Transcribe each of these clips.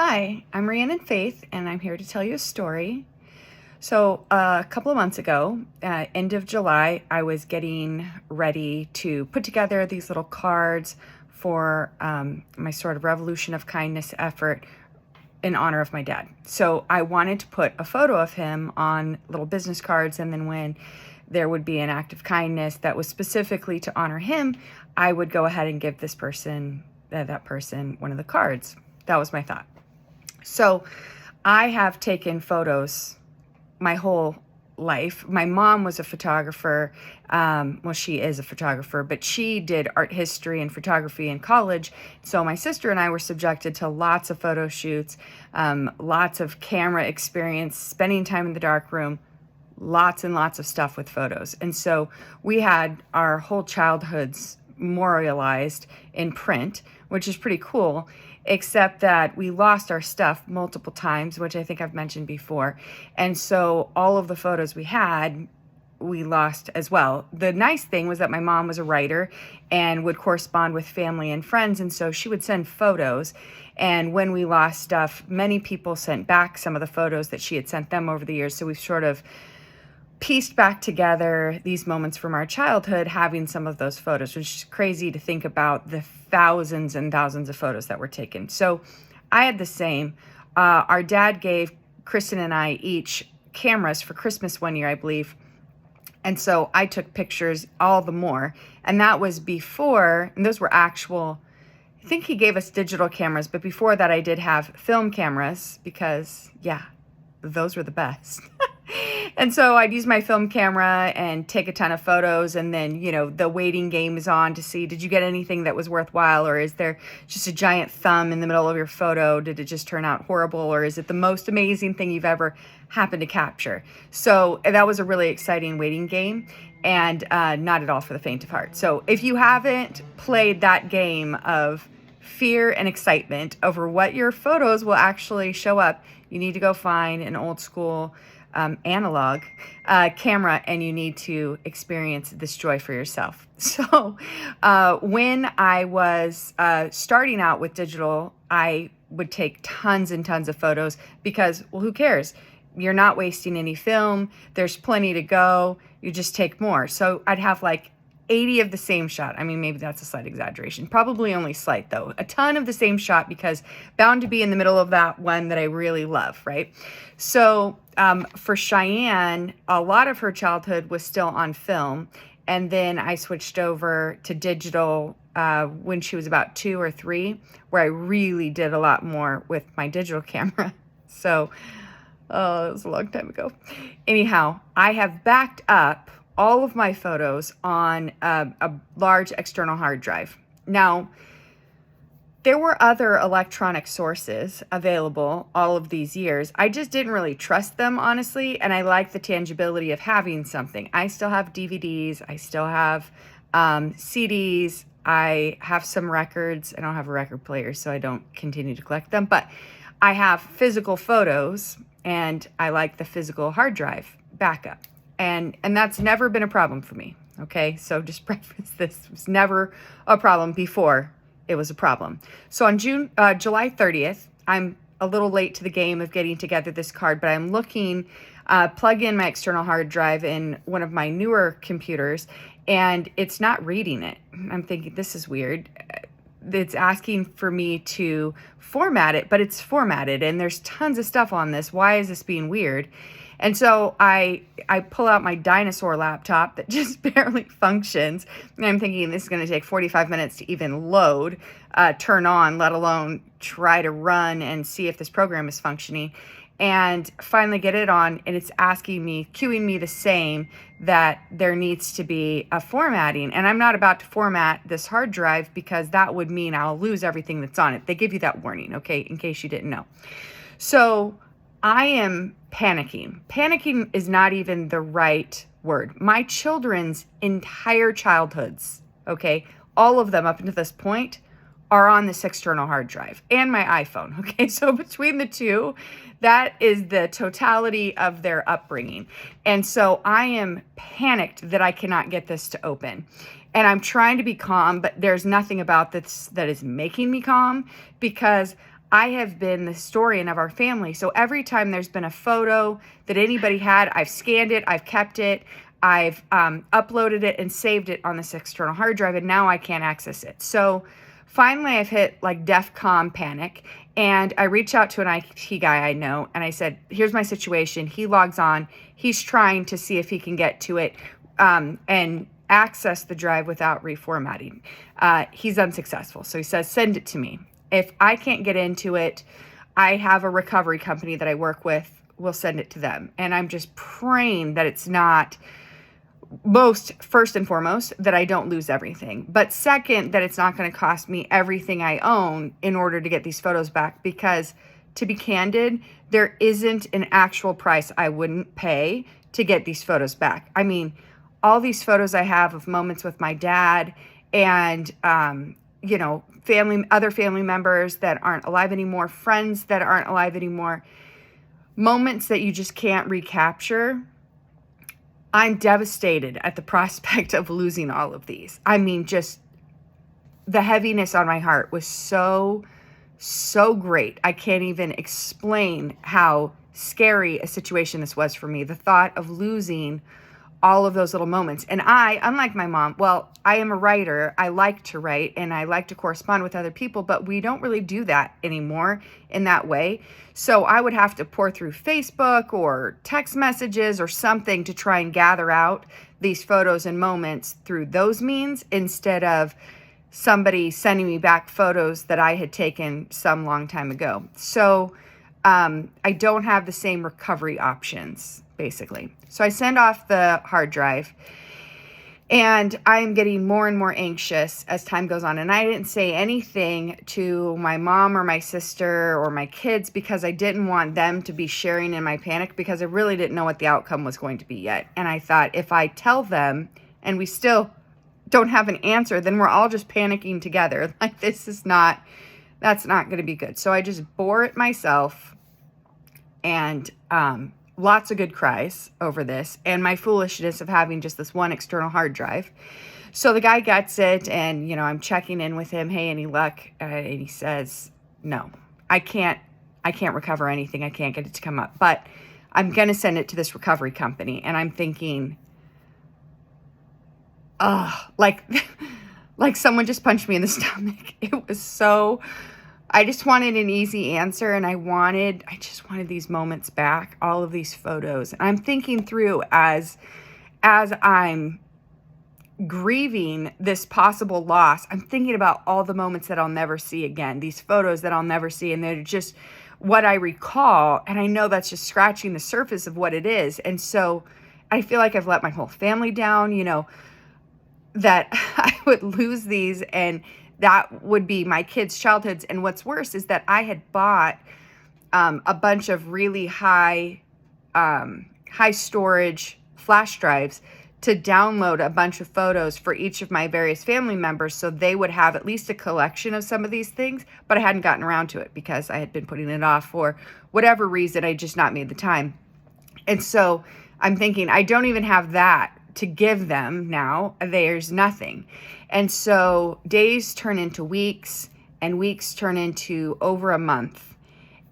Hi, I'm Rhiannon Faith, and I'm here to tell you a story. So, a couple of months ago, end of July, I was getting ready to put together these little cards for my sort of Revolution of Kindness effort in honor of my dad. So, I wanted to put a photo of him on little business cards, and then when there would be an act of kindness that was specifically to honor him, I would go ahead and give this person, that person, one of the cards. That was my thought. So I have taken photos my whole life. My mom was a photographer. Well, she is a photographer, but she did art history and photography in college. So my sister and I were subjected to lots of photo shoots, lots of camera experience, spending time in the dark room, lots and lots of stuff with photos. And so we had our whole childhoods memorialized in print, which is pretty cool, except that we lost our stuff multiple times, which I think I've mentioned before. And so all of the photos we had, we lost as well. The nice thing was that my mom was a writer and would correspond with family and friends, and so she would send photos. And when we lost stuff, many people sent back some of the photos that she had sent them over the years. So we've sort of pieced back together these moments from our childhood, having some of those photos, which is crazy to think about the thousands and thousands of photos that were taken. So I had the same. Our dad gave Kristen and I each cameras for Christmas one year, I believe. And so I took pictures all the more. And that was before, and those were actual, I think he gave us digital cameras, but before that I did have film cameras because, yeah, those were the best. And so I'd use my film camera and take a ton of photos, and then, the waiting game is on to see, did you get anything that was worthwhile, or is there just a giant thumb in the middle of your photo? Did it just turn out horrible, or is it the most amazing thing you've ever happened to capture? So that was a really exciting waiting game, and not at all for the faint of heart. So if you haven't played that game of fear and excitement over what your photos will actually show up, you need to go find an old school analog camera, and you need to experience this joy for yourself. So when I was starting out with digital, I would take tons and tons of photos because, well, who cares? You're not wasting any film. There's plenty to go. You just take more. So I'd have like 80 of the same shot. I mean, maybe that's a slight exaggeration. Probably only slight, though. A ton of the same shot, because bound to be in the middle of that one that I really love, right? So for Cheyenne, a lot of her childhood was still on film. And then I switched over to digital when she was about 2 or 3, where I really did a lot more with my digital camera. So, that was a long time ago. Anyhow, I have backed up all of my photos on a large external hard drive. Now, there were other electronic sources available all of these years. I just didn't really trust them, honestly, and I like the tangibility of having something. I still have DVDs. I still have CDs. I have some records. I don't have a record player, so I don't continue to collect them, but I have physical photos, and I like the physical hard drive backup. And that's never been a problem for me, okay? So just preface this, it was never a problem before it was a problem. So on July 30th, I'm a little late to the game of getting together this card, but I'm looking, plug in my external hard drive in one of my newer computers, and it's not reading it. I'm thinking, this is weird. It's asking for me to format it, but it's formatted, and there's tons of stuff on this. Why is this being weird? And so I pull out my dinosaur laptop that just barely functions. And I'm thinking this is going to take 45 minutes to even load, turn on, let alone try to run and see if this program is functioning. And finally get it on, and it's asking me, cueing me the same, that there needs to be a formatting. And I'm not about to format this hard drive because that would mean I'll lose everything that's on it. They give you that warning, okay, in case you didn't know. So I am panicking. Panicking is not even the right word. My children's entire childhoods, okay, all of them up until this point, are on this external hard drive, and my iPhone, okay? So between the two, that is the totality of their upbringing. And so I am panicked that I cannot get this to open. And I'm trying to be calm, but there's nothing about this that is making me calm, because I have been the historian of our family. So every time there's been a photo that anybody had, I've scanned it, I've kept it, I've uploaded it and saved it on this external hard drive, and now I can't access it. So finally I've hit like DEFCON panic, and I reached out to an IT guy I know, and I said, here's my situation. He logs on. He's trying to see if he can get to it and access the drive without reformatting. He's unsuccessful. So he says, send it to me. If I can't get into it, I have a recovery company that I work with. We'll send it to them. And I'm just praying that it's not, first and foremost, that I don't lose everything. But second, that it's not going to cost me everything I own in order to get these photos back. Because to be candid, there isn't an actual price I wouldn't pay to get these photos back. I mean, all these photos I have of moments with my dad and, other family members that aren't alive anymore, friends that aren't alive anymore, moments that you just can't recapture. I'm devastated at the prospect of losing all of these. I mean, just the heaviness on my heart was so great. I can't even explain how scary a situation this was for me. The thought of losing all of those little moments. And I, unlike my mom, I am a writer. I like to write and I like to correspond with other people, but we don't really do that anymore in that way. So I would have to pour through Facebook or text messages or something to try and gather out these photos and moments through those means, instead of somebody sending me back photos that I had taken some long time ago. So I don't have the same recovery options, basically. So I send off the hard drive, and I'm getting more and more anxious as time goes on. And I didn't say anything to my mom or my sister or my kids because I didn't want them to be sharing in my panic, because I really didn't know what the outcome was going to be yet. And I thought, if I tell them and we still don't have an answer, then we're all just panicking together. Like, that's not going to be good. So I just bore it myself, and lots of good cries over this and my foolishness of having just this one external hard drive. So the guy gets it, and, I'm checking in with him. Hey, any luck? And he says, no, I can't recover anything. I can't get it to come up, but I'm going to send it to this recovery company. And I'm thinking, like someone just punched me in the stomach. It was so, I just wanted an easy answer, and I just wanted these moments back, all of these photos. And I'm thinking through as I'm grieving this possible loss, I'm thinking about all the moments that I'll never see again, these photos that I'll never see, and they're just what I recall. And I know that's just scratching the surface of what it is. And so I feel like I've let my whole family down, that I would lose these, and that would be my kids' childhoods. And what's worse is that I had bought a bunch of really high storage flash drives to download a bunch of photos for each of my various family members, so they would have at least a collection of some of these things. But I hadn't gotten around to it because I had been putting it off for whatever reason. I just not made the time. And so I'm thinking, I don't even have that to give them now. There's nothing. And so days turn into weeks, and weeks turn into over a month.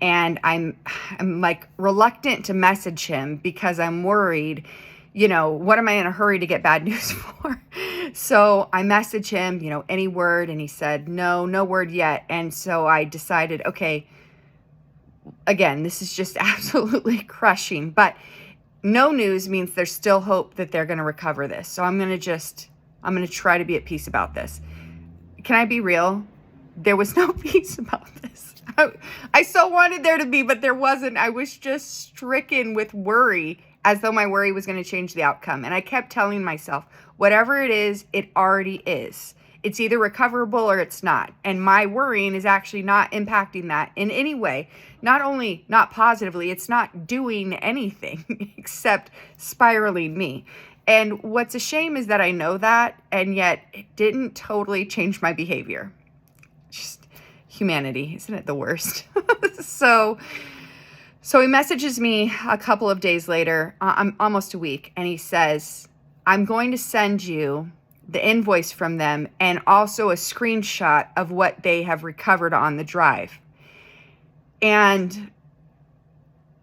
And I'm like reluctant to message him because I'm worried, what am I in a hurry to get bad news for? So I message him, any word? And he said, no word yet. And so I decided, okay, again, this is just absolutely crushing, but no news means there's still hope that they're going to recover this. So I'm going to try to be at peace about this. Can I be real? There was no peace about this. I so wanted there to be, but there wasn't. I was just stricken with worry, as though my worry was going to change the outcome. And I kept telling myself, whatever it is, it already is. It's either recoverable or it's not. And my worrying is actually not impacting that in any way. Not only not positively, it's not doing anything except spiraling me. And what's a shame is that I know that, and yet it didn't totally change my behavior. Just humanity, isn't it the worst? So he messages me a couple of days later, almost a week, and he says, I'm going to send you the invoice from them and also a screenshot of what they have recovered on the drive. And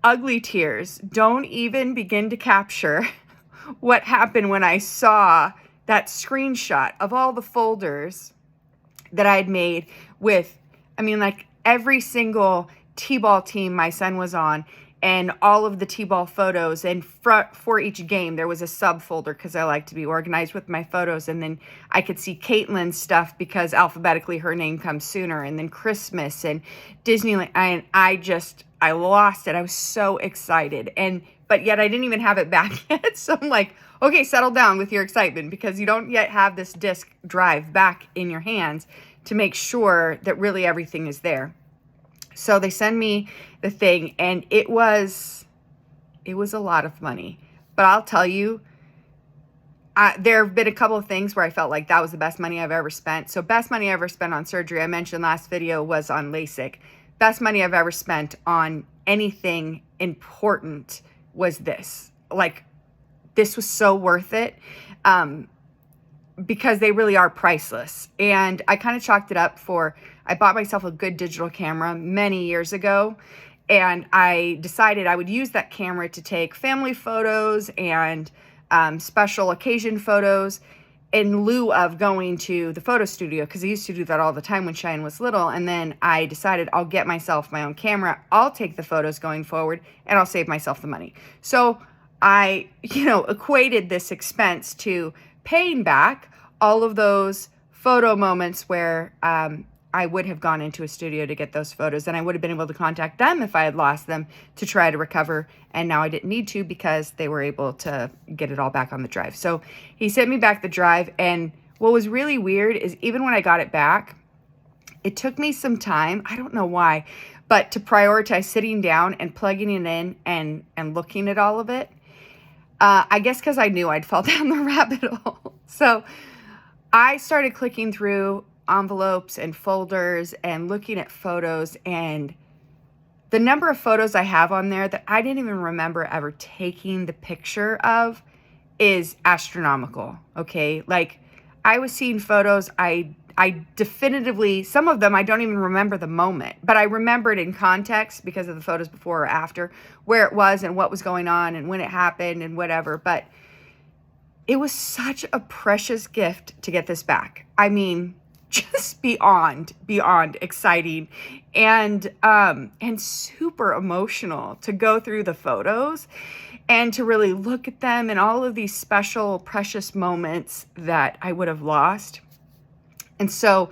ugly tears don't even begin to capture what happened when I saw that screenshot of all the folders that I had made with, I mean, like every single T-ball team my son was on, and all of the T-ball photos. And for each game, there was a subfolder because I like to be organized with my photos. And then I could see Caitlin's stuff because alphabetically her name comes sooner. And then Christmas and Disneyland. And I lost it. I was so excited. But yet I didn't even have it back yet. So I'm like, okay, settle down with your excitement, because you don't yet have this disk drive back in your hands to make sure that really everything is there. So they send me the thing, and it was a lot of money. But I'll tell you, there have been a couple of things where I felt like that was the best money I've ever spent. So best money I ever spent on surgery, I mentioned last video, was on LASIK. Best money I've ever spent on anything important was this. Like, this was so worth it. Because they really are priceless. And I kind of chalked it up for, I bought myself a good digital camera many years ago, and I decided I would use that camera to take family photos and special occasion photos in lieu of going to the photo studio, because I used to do that all the time when Cheyenne was little. And then I decided I'll get myself my own camera, I'll take the photos going forward, and I'll save myself the money. So I, equated this expense to paying back all of those photo moments where I would have gone into a studio to get those photos, and I would have been able to contact them if I had lost them to try to recover. And now I didn't need to, because they were able to get it all back on the drive. So he sent me back the drive. And what was really weird is, even when I got it back, it took me some time, I don't know why, but to prioritize sitting down and plugging it in and looking at all of it. I guess because I knew I'd fall down the rabbit hole. So I started clicking through envelopes and folders and looking at photos, and the number of photos I have on there that I didn't even remember ever taking the picture of is astronomical. Okay. Like, I was seeing photos, I definitively, some of them I don't even remember the moment, but I remember it in context because of the photos before or after, where it was and what was going on and when it happened and whatever. But it was such a precious gift to get this back. I mean, just beyond exciting, and super emotional to go through the photos and to really look at them and all of these special, precious moments that I would have lost. And so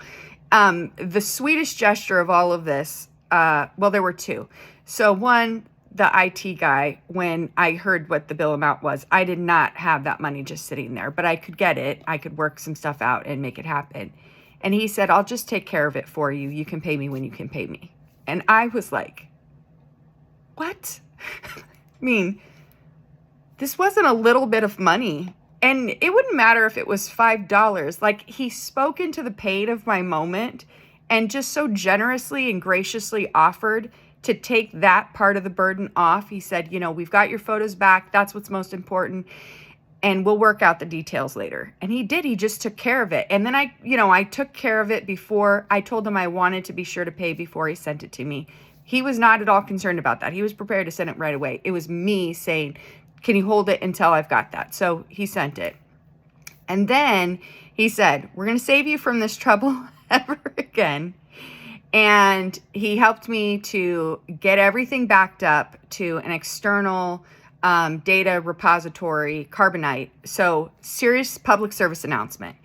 the sweetest gesture of all of this, well, there were two. So one, the IT guy, when I heard what the bill amount was, I did not have that money just sitting there, but I could get it. I could work some stuff out and make it happen. And he said, I'll just take care of it for you. You can pay me when you can pay me. And I was like, what? I mean, this wasn't a little bit of money. And it wouldn't matter if it was $5. Like, he spoke into the pain of my moment and just so generously and graciously offered to take that part of the burden off. He said, we've got your photos back. That's what's most important. And we'll work out the details later. And he did. He just took care of it. And then I took care of it before. I told him I wanted to be sure to pay before he sent it to me. He was not at all concerned about that. He was prepared to send it right away. It was me saying, can you hold it until I've got that? So he sent it. And then he said, we're going to save you from this trouble ever again. And he helped me to get everything backed up to an external data repository, Carbonite. So, serious public service announcement.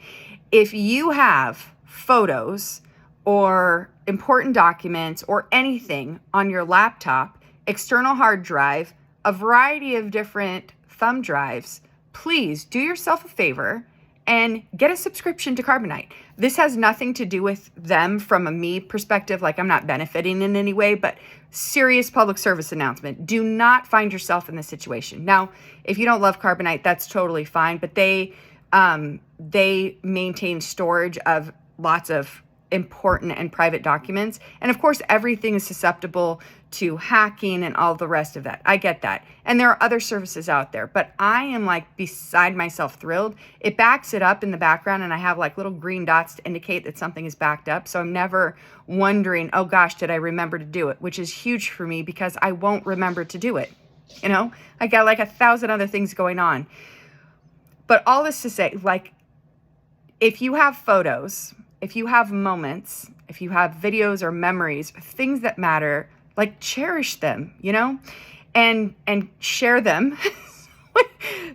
If you have photos or important documents or anything on your laptop, external hard drive, a variety of different thumb drives, please do yourself a favor and get a subscription to Carbonite. This has nothing to do with them from a me perspective, like I'm not benefiting in any way, but serious public service announcement. Do not find yourself in this situation. Now, if you don't love Carbonite, that's totally fine, but they maintain storage of lots of important and private documents. And of course, everything is susceptible to hacking and all the rest of that. I get that. And there are other services out there, but I am like beside myself thrilled. It backs it up in the background, and I have like little green dots to indicate that something is backed up. So I'm never wondering, oh gosh, did I remember to do it? Which is huge for me because I won't remember to do it. You know, I got like 1,000 other things going on. But all this to say, like, if you have photos, if you have moments, if you have videos or memories, things that matter, like cherish them, you know, and share them.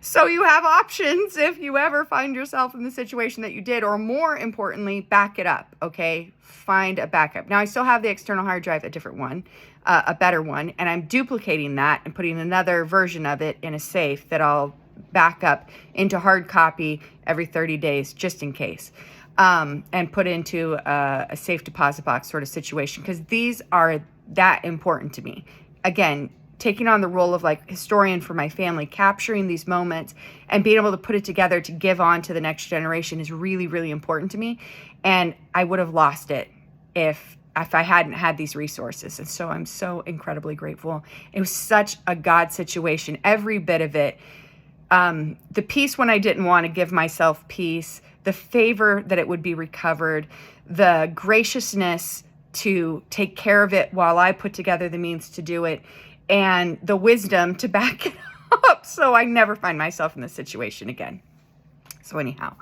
So you have options if you ever find yourself in the situation that you did, or more importantly, back it up. Okay. Find a backup. Now I still have the external hard drive, a different one, a better one. And I'm duplicating that and putting another version of it in a safe that I'll back up into hard copy every 30 days, just in case. And put into a safe deposit box sort of situation, because these are that important to me. Again, taking on the role of like historian for my family, capturing these moments and being able to put it together to give on to the next generation is really, really important to me. And I would have lost it if I hadn't had these resources. And so I'm so incredibly grateful. It was such a God situation, every bit of it. The peace when I didn't want to give myself peace, the favor that it would be recovered, the graciousness to take care of it while I put together the means to do it, and the wisdom to back it up so I never find myself in this situation again. So anyhow,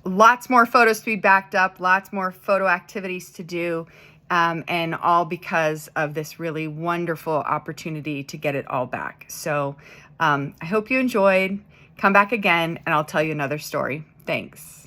lots more photos to be backed up, lots more photo activities to do, and all because of this really wonderful opportunity to get it all back. So I hope you enjoyed. Come back again and I'll tell you another story. Thanks.